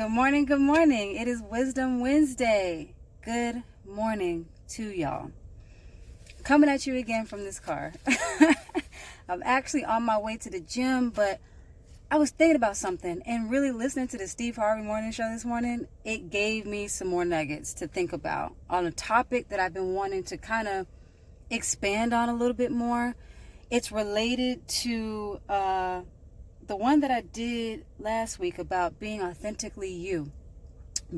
Good morning, good morning. It is Wisdom Wednesday. Good morning to y'all. Coming at you again from this car. I'm actually on my way to the gym, but I was thinking about something and really listening to the Steve Harvey morning show this morning. It gave me some more nuggets to think about on a topic that I've been wanting to kind of expand on a little bit more. It's related to the one that I did last week about being authentically you,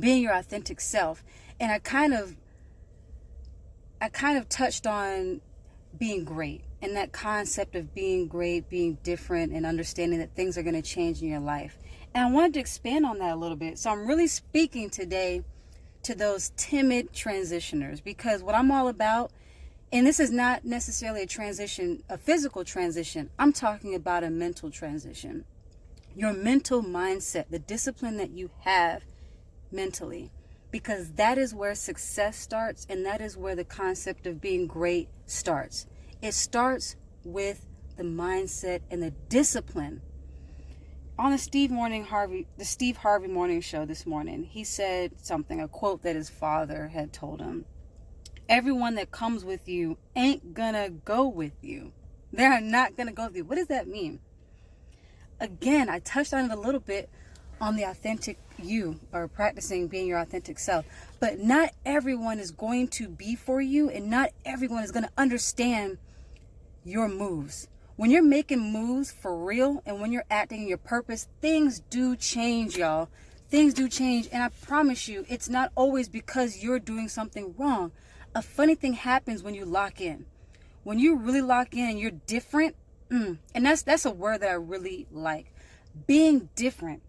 being your authentic self. And I kind of touched on being great and that concept of being great, being different, and understanding that things are going to change in your life. And I wanted to expand on that a little bit. So I'm really speaking today to those timid transitioners, because what I'm all about, and this is not necessarily a transition, a physical transition. I'm talking about a mental transition. Your mental mindset, the discipline that you have mentally, because that is where success starts, and that is where the concept of being great starts. It starts with the mindset and the discipline. On the Steve Harvey morning show this morning, he said something, a quote that his father had told him. Everyone that comes with you ain't gonna go with you. They're not gonna go with you. What does that mean? Again, I touched on it a little bit on the authentic you, or practicing being your authentic self. But not everyone is going to be for you, and not everyone is going to understand your moves. When you're making moves for real, and when you're acting in your purpose, things do change, y'all. Things do change, and I promise you, it's not always because you're doing something wrong. A funny thing happens when you lock in. When you really lock in and you're different, and that's a word that I really like. Being different.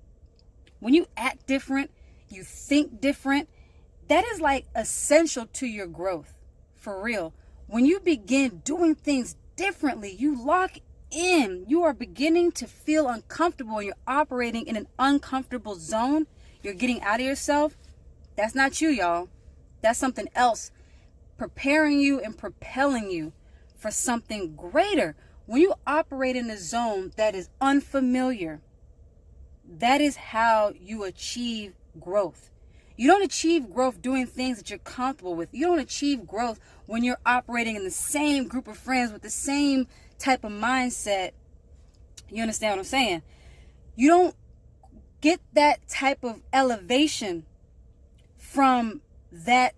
When you act different, you think different, that is like essential to your growth, for real. When you begin doing things differently, you lock in. You are beginning to feel uncomfortable, and you're operating in an uncomfortable zone. You're getting out of yourself. That's not you, y'all. That's something else preparing you and propelling you for something greater. When you operate in a zone that is unfamiliar, that is how you achieve growth. You don't achieve growth doing things that you're comfortable with. You don't achieve growth when you're operating in the same group of friends with the same type of mindset. You understand what I'm saying? You don't get that type of elevation from that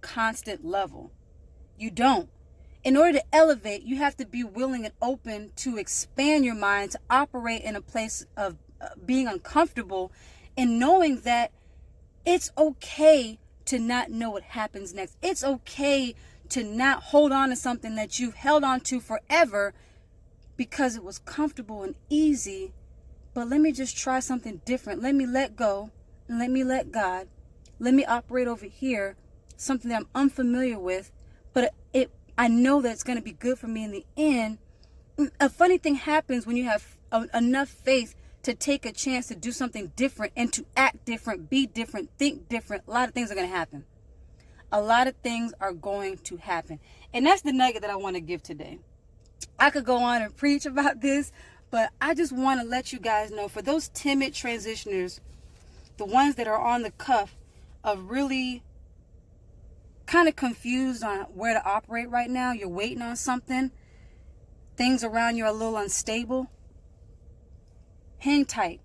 constant level. You don't. In order to elevate, you have to be willing and open to expand your mind, to operate in a place of being uncomfortable, and knowing that it's okay to not know what happens next. It's okay to not hold on to something that you've held on to forever because it was comfortable and easy. But let me just try something different. Let me let go and let me let God. Let me operate over here, something that I'm unfamiliar with, but I know that it's going to be good for me in the end. A funny thing happens when you have enough faith to take a chance to do something different and to act different, be different, think different. A lot of things are going to happen. A lot of things are going to happen. And that's the nugget that I want to give today. I could go on and preach about this, but I just want to let you guys know, for those timid transitioners, the ones that are on the cuff of really kind of confused on where to operate right now, you're waiting on something, things around you are a little unstable, hang tight.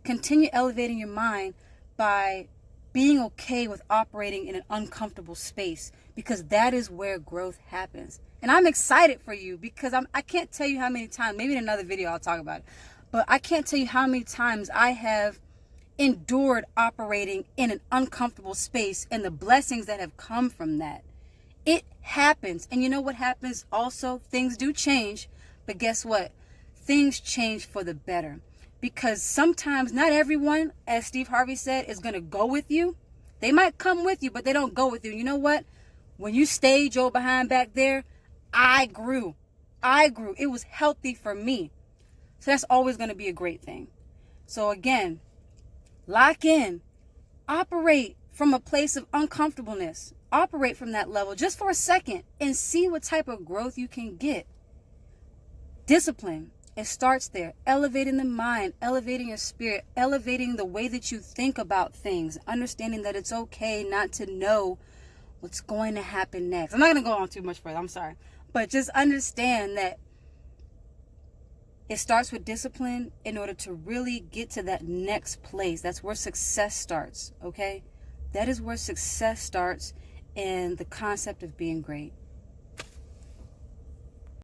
Continue elevating your mind by being okay with operating in an uncomfortable space, because that is where growth happens. And I'm excited for you, because I can't tell you how many times, maybe in another video I'll talk about it, but I can't tell you how many times I have endured operating in an uncomfortable space and the blessings that have come from that. It happens. And you know what happens also? Things do change, but guess what? Things change for the better, because sometimes not everyone, as Steve Harvey said, is going to go with you. They might come with you, but they don't go with you. You know what? When you stayed your behind back there, I grew. It was healthy for me. So that's always going to be a great thing. So again, lock in, operate from a place of uncomfortableness, operate from that level just for a second and see what type of growth you can get. Discipline. It starts there. Elevating the mind, elevating your spirit, elevating the way that you think about things, understanding that it's okay not to know what's going to happen next. I'm not going to go on too much further. I'm sorry. But just understand that it starts with discipline in order to really get to that next place. That's where success starts, okay? That is where success starts in the concept of being great.